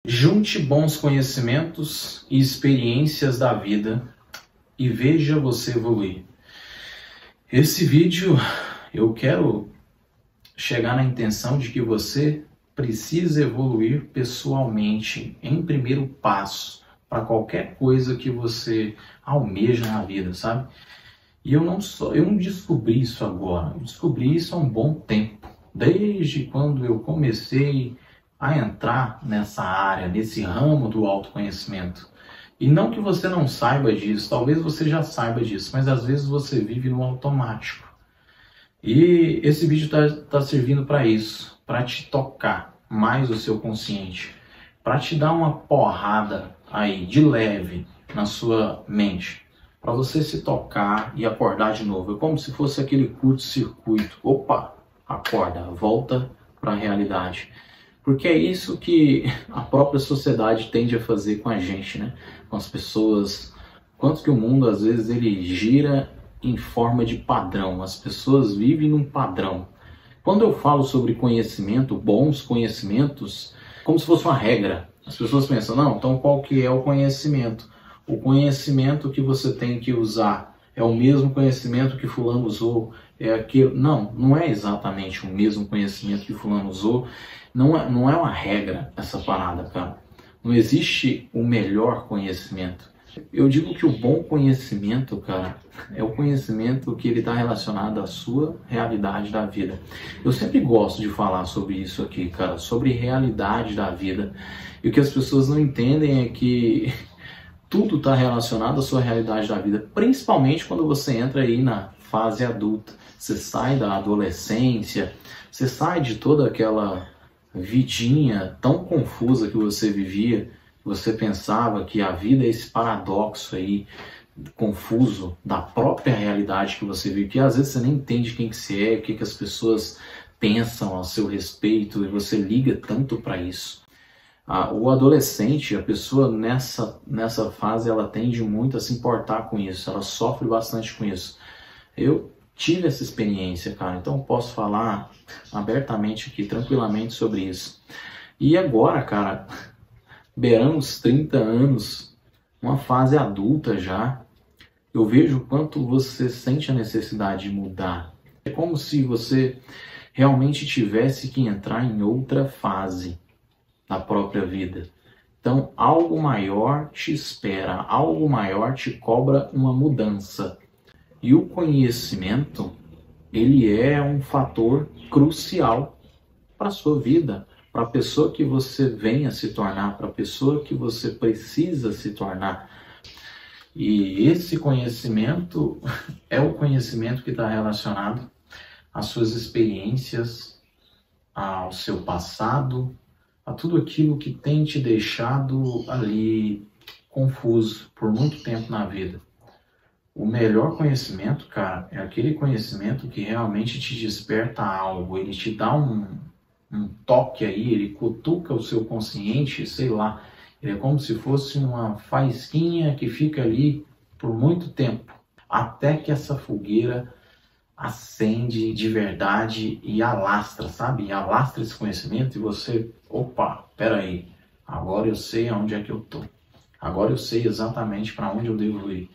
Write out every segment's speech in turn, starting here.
Junte bons conhecimentos e experiências da vida e veja você evoluir. Esse vídeo eu quero chegar na intenção de que você precisa evoluir pessoalmente em primeiro passo para qualquer coisa que você almeja na vida, sabe? E eu não descobri isso agora, eu descobri isso há um bom tempo, desde quando eu comecei a entrar nessa área, nesse ramo do autoconhecimento. E não que você não saiba disso, talvez você já saiba disso, mas às vezes você vive no automático. E esse vídeo tá servindo para isso, para te tocar mais o seu consciente, para te dar uma porrada aí, de leve, na sua mente, para você se tocar e acordar de novo. É como se fosse aquele curto-circuito. Opa, acorda, volta para a realidade. Porque é isso que a própria sociedade tende a fazer com a gente, né? Com as pessoas. Quanto que o mundo, às vezes, ele gira em forma de padrão. As pessoas vivem num padrão. Quando eu falo sobre conhecimento, bons conhecimentos, como se fosse uma regra. As pessoas pensam, não, então qual que é o conhecimento? O conhecimento que você tem que usar é o mesmo conhecimento que fulano usou? É aquilo? Não, não é exatamente o mesmo conhecimento que fulano usou. Não é uma regra essa parada, cara. Não existe o melhor conhecimento. Eu digo que o bom conhecimento, cara, é o conhecimento que ele está relacionado à sua realidade da vida. Eu sempre gosto de falar sobre isso aqui, cara, sobre realidade da vida. E o que as pessoas não entendem é que tudo está relacionado à sua realidade da vida, principalmente quando você entra aí na fase adulta. Você sai da adolescência, você sai de toda aquela vidinha tão confusa que você vivia. Você pensava que a vida é esse paradoxo aí, confuso, da própria realidade que você vive, que às vezes você nem entende quem que você é, o que que as pessoas pensam a seu respeito, e você liga tanto para isso. O adolescente, a pessoa nessa fase, ela tende muito a se importar com isso, ela sofre bastante com isso. Eu tive essa experiência, cara, então eu posso falar abertamente aqui, tranquilamente sobre isso. E agora, cara, beirando os 30 anos, uma fase adulta já, eu vejo o quanto você sente a necessidade de mudar. É como se você realmente tivesse que entrar em outra fase da própria vida. Então, algo maior te espera, algo maior te cobra uma mudança. E o conhecimento, ele é um fator crucial para a sua vida, para a pessoa que você venha se tornar, para a pessoa que você precisa se tornar. E esse conhecimento é o conhecimento que está relacionado às suas experiências, ao seu passado, a tudo aquilo que tem te deixado ali confuso por muito tempo na vida. O melhor conhecimento, cara, é aquele conhecimento que realmente te desperta algo, ele te dá um toque aí, ele cutuca o seu consciente, sei lá, ele é como se fosse uma faísquinha que fica ali por muito tempo, até que essa fogueira acende de verdade e alastra, sabe? E alastra esse conhecimento e você, opa, peraí, agora eu sei aonde é que eu tô, agora eu sei exatamente para onde eu devo ir.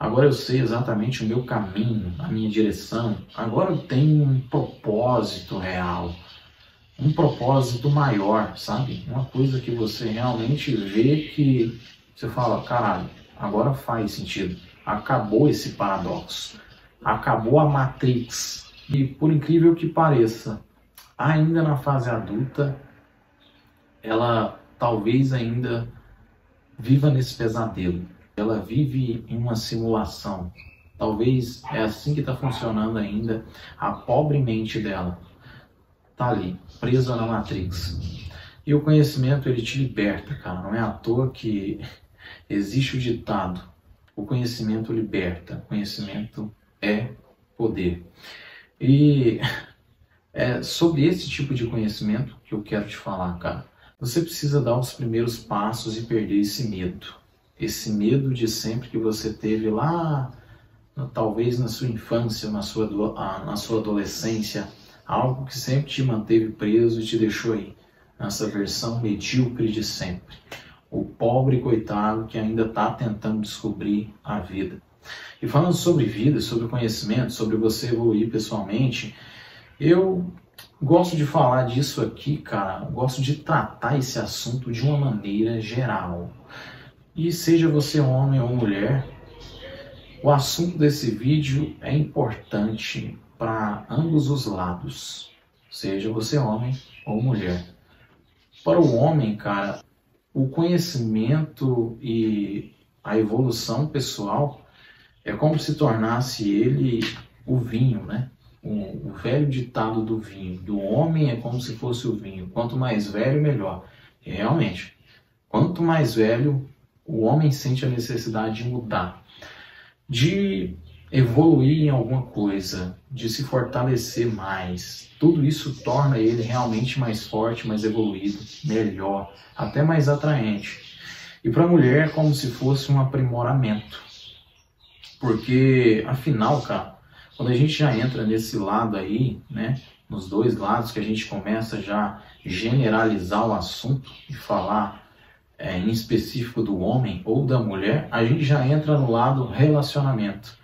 Agora eu sei exatamente o meu caminho, a minha direção. Agora eu tenho um propósito real, um propósito maior, sabe? Uma coisa que você realmente vê que você fala, caralho, agora faz sentido. Acabou esse paradoxo, acabou a Matrix. E por incrível que pareça, ainda na fase adulta, ela talvez ainda viva nesse pesadelo. Ela vive em uma simulação. Talvez é assim que está funcionando ainda a pobre mente dela. Está ali, presa na Matrix. E o conhecimento, ele te liberta, cara. Não é à toa que existe o ditado. O conhecimento liberta. O conhecimento é poder. E é sobre esse tipo de conhecimento que eu quero te falar, cara. Você precisa dar os primeiros passos e perder esse medo. Esse medo de sempre que você teve lá, talvez na sua infância, na sua adolescência, algo que sempre te manteve preso e te deixou aí. nessa versão medíocre de sempre. O pobre coitado que ainda está tentando descobrir a vida. E falando sobre vida, sobre conhecimento, sobre você evoluir pessoalmente, eu gosto de falar disso aqui, cara, gosto de tratar esse assunto de uma maneira geral. E seja você homem ou mulher, o assunto desse vídeo é importante para ambos os lados, seja você homem ou mulher. Para o homem, cara, o conhecimento e a evolução pessoal é como se tornasse ele o vinho, né? O velho ditado do vinho, do homem é como se fosse o vinho, quanto mais velho, melhor. E realmente, quanto mais velho, o homem sente a necessidade de mudar, de evoluir em alguma coisa, de se fortalecer mais. Tudo isso torna ele realmente mais forte, mais evoluído, melhor, até mais atraente. E para a mulher é como se fosse um aprimoramento. Porque, afinal, cara, quando a gente já entra nesse lado aí, né, nos dois lados, que a gente começa já a generalizar o assunto e falar em específico do homem ou da mulher, a gente já entra no lado relacionamento,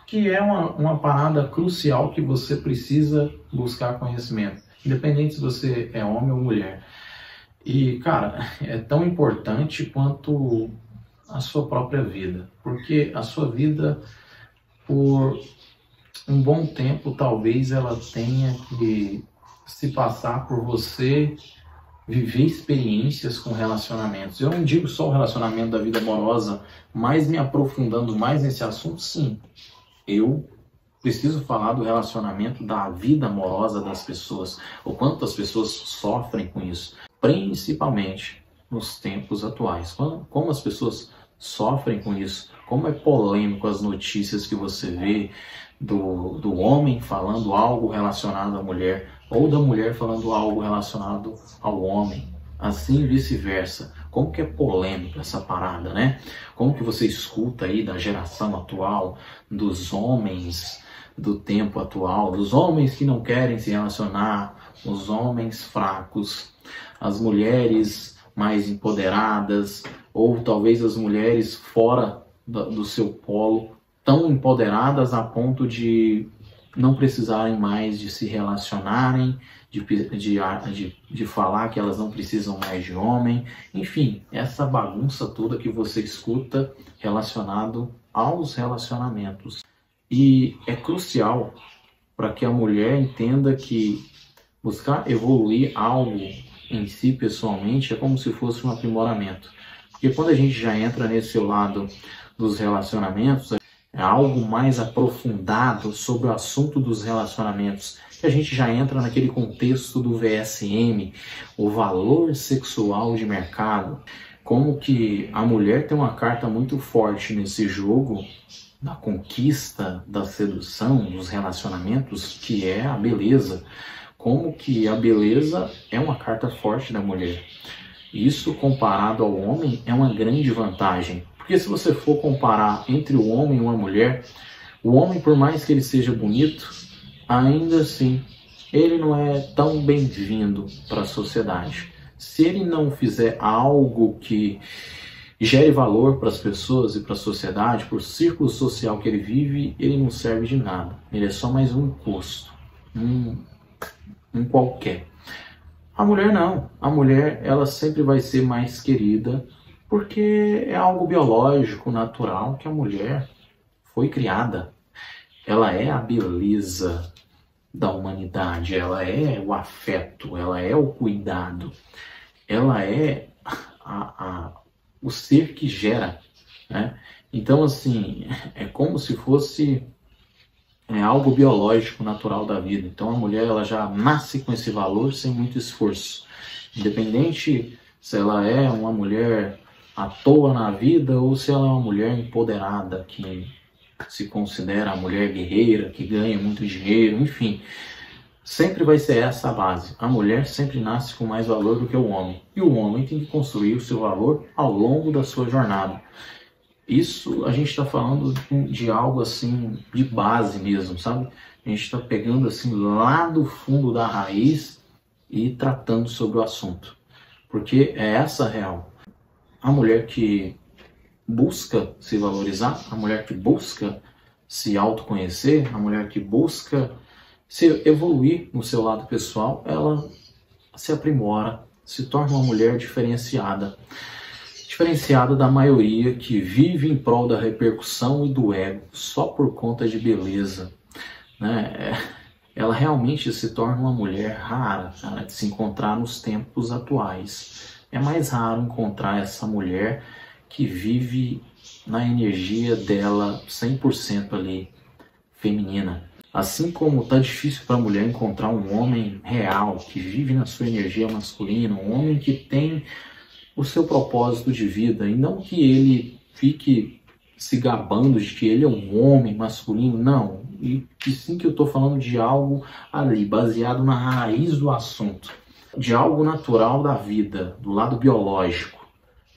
que é uma parada crucial que você precisa buscar conhecimento, independente se você é homem ou mulher. E, cara, é tão importante quanto a sua própria vida, porque a sua vida, por um bom tempo, talvez ela tenha que se passar por você viver experiências com relacionamentos. Eu não digo só o relacionamento da vida amorosa, mas me aprofundando mais nesse assunto, sim. Eu preciso falar do relacionamento da vida amorosa das pessoas, o quanto as pessoas sofrem com isso, principalmente nos tempos atuais. Como as pessoas sofrem com isso, como é polêmico as notícias que você vê do homem falando algo relacionado à mulher, ou da mulher falando algo relacionado ao homem, assim vice-versa. Como que é polêmico essa parada, né? Como que você escuta aí da geração atual, dos homens do tempo atual, dos homens que não querem se relacionar, os homens fracos, as mulheres mais empoderadas, ou talvez as mulheres fora do seu polo, tão empoderadas a ponto de não precisarem mais de se relacionarem, de falar que elas não precisam mais de homem. Enfim, essa bagunça toda que você escuta relacionado aos relacionamentos. E é crucial para que a mulher entenda que buscar evoluir algo em si pessoalmente é como se fosse um aprimoramento. Porque quando a gente já entra nesse lado dos relacionamentos, é algo mais aprofundado sobre o assunto dos relacionamentos, que a gente já entra naquele contexto do VSM, o valor sexual de mercado. Como que a mulher tem uma carta muito forte nesse jogo da conquista, da sedução, dos relacionamentos, que é a beleza. Como que a beleza é uma carta forte da mulher. Isso, comparado ao homem, é uma grande vantagem. Porque se você for comparar entre o homem e uma mulher, o homem, por mais que ele seja bonito, ainda assim, ele não é tão bem-vindo para a sociedade. Se ele não fizer algo que gere valor para as pessoas e para a sociedade, para o círculo social que ele vive, ele não serve de nada. Ele é só mais um custo, um qualquer. A mulher não. A mulher, ela sempre vai ser mais querida, porque é algo biológico, natural, que a mulher foi criada. Ela é a beleza da humanidade, ela é o afeto, ela é o cuidado, ela é o ser que gera, né? Então, assim, é como se fosse algo biológico, natural da vida. Então, a mulher, ela já nasce com esse valor sem muito esforço. Independente se ela é uma mulher à toa na vida ou se ela é uma mulher empoderada, que se considera a mulher guerreira, que ganha muito dinheiro, enfim. Sempre vai ser essa a base. A mulher sempre nasce com mais valor do que o homem. E o homem tem que construir o seu valor ao longo da sua jornada. Isso a gente está falando de algo assim, de base mesmo, sabe? A gente está pegando assim lá do fundo da raiz e tratando sobre o assunto. porque é essa a real. A mulher que busca se valorizar, a mulher que busca se autoconhecer, a mulher que busca se evoluir no seu lado pessoal, ela se aprimora, se torna uma mulher diferenciada. Diferenciada da maioria que vive em prol da repercussão e do ego, só por conta de beleza, né? Ela realmente se torna uma mulher rara, cara, de se encontrar nos tempos atuais. É mais raro encontrar essa mulher que vive na energia dela 100% ali, feminina. Assim como tá difícil para a mulher encontrar um homem real, que vive na sua energia masculina, um homem que tem o seu propósito de vida, e não que ele fique se gabando de que ele é um homem masculino, não. E sim que eu estou falando de algo ali, baseado na raiz do assunto, de algo natural da vida, do lado biológico.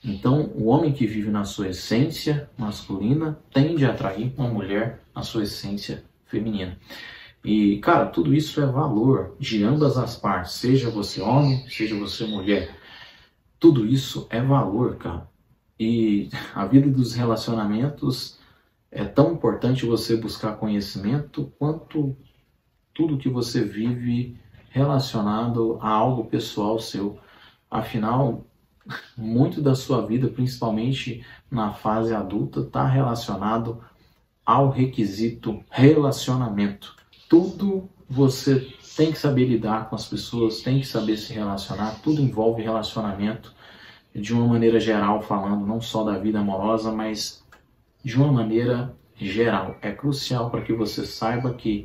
Então, o homem que vive na sua essência masculina tende a atrair uma mulher na sua essência feminina. E, cara, tudo isso é valor de ambas as partes, seja você homem, seja você mulher. Tudo isso é valor, cara. E a vida dos relacionamentos é tão importante você buscar conhecimento quanto tudo que você vive relacionado a algo pessoal seu. Afinal, muito da sua vida, principalmente na fase adulta, está relacionado ao requisito relacionamento. Tudo você tem que saber lidar com as pessoas, tem que saber se relacionar, tudo envolve relacionamento, de uma maneira geral falando, não só da vida amorosa, mas de uma maneira geral. É crucial para que você saiba que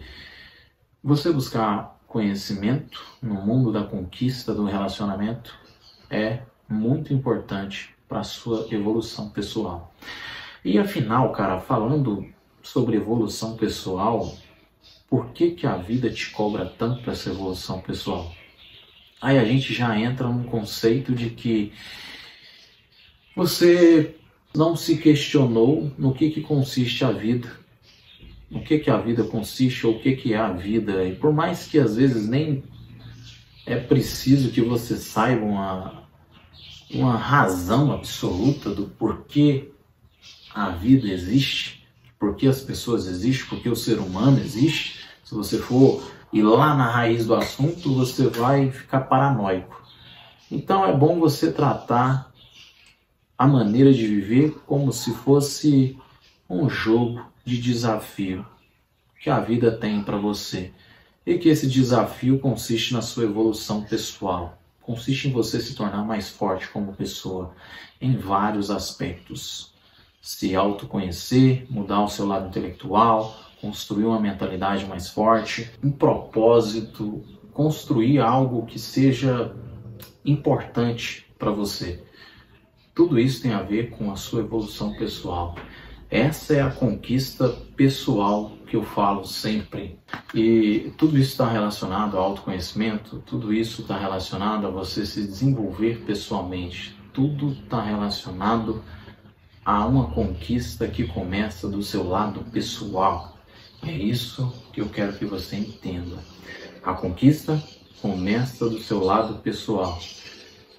você buscar conhecimento no mundo da conquista do relacionamento é muito importante para a sua evolução pessoal. E afinal, cara, falando sobre evolução pessoal, por que a vida te cobra tanto essa evolução pessoal? Aí a gente já entra num conceito de que você não se questionou no que consiste a vida, no que a vida consiste ou o que é a vida. E por mais que às vezes nem é preciso que você saiba uma razão absoluta do porquê a vida existe, porquê as pessoas existem, porquê o ser humano existe. Se você for ir lá na raiz do assunto, você vai ficar paranoico. Então é bom você tratar a maneira de viver como se fosse um jogo de desafio que a vida tem para você. E que esse desafio consiste na sua evolução pessoal. Consiste em você se tornar mais forte como pessoa em vários aspectos. Se autoconhecer, mudar o seu lado intelectual, construir uma mentalidade mais forte, um propósito, construir algo que seja importante para você. Tudo isso tem a ver com a sua evolução pessoal. Essa é a conquista pessoal que eu falo sempre. E tudo isso está relacionado ao autoconhecimento, tudo isso está relacionado a você se desenvolver pessoalmente. Tudo está relacionado a uma conquista que começa do seu lado pessoal. É isso que eu quero que você entenda. A conquista começa do seu lado pessoal.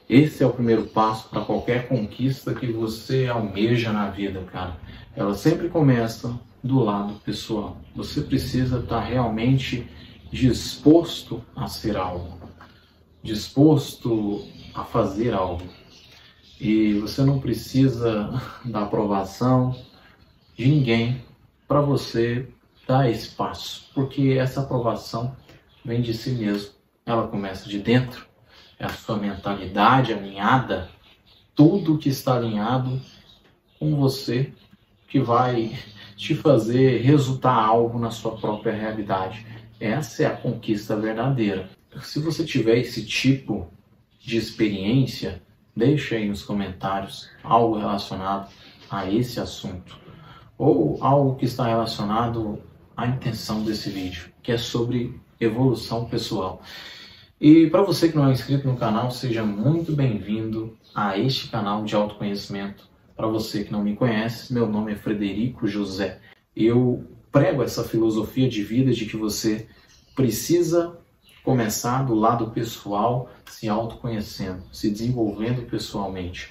Esse é o primeiro passo para qualquer conquista que você almeja na vida, cara. Ela sempre começa do lado pessoal. Você precisa estar realmente disposto a ser algo, disposto a fazer algo. E você não precisa da aprovação de ninguém para você dar esse passo, porque essa aprovação vem de si mesmo. Ela começa de dentro. É a sua mentalidade alinhada, tudo que está alinhado com você que vai te fazer resultar algo na sua própria realidade. Essa é a conquista verdadeira. Se você tiver esse tipo de experiência, deixa aí nos comentários algo relacionado a esse assunto ou algo que está relacionado à intenção desse vídeo, que é sobre evolução pessoal. E para você que não é inscrito no canal, seja muito bem-vindo a este canal de autoconhecimento. Para você que não me conhece, meu nome é Frederico José. Eu prego essa filosofia de vida de que você precisa começar do lado pessoal, se autoconhecendo, se desenvolvendo pessoalmente,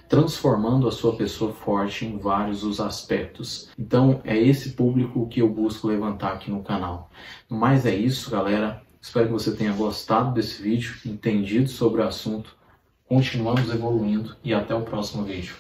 transformando a sua pessoa forte em vários os aspectos. Então é esse público que eu busco levantar aqui no canal. No mais é isso, galera. Espero que você tenha gostado desse vídeo, entendido sobre o assunto. Continuamos evoluindo e até o próximo vídeo.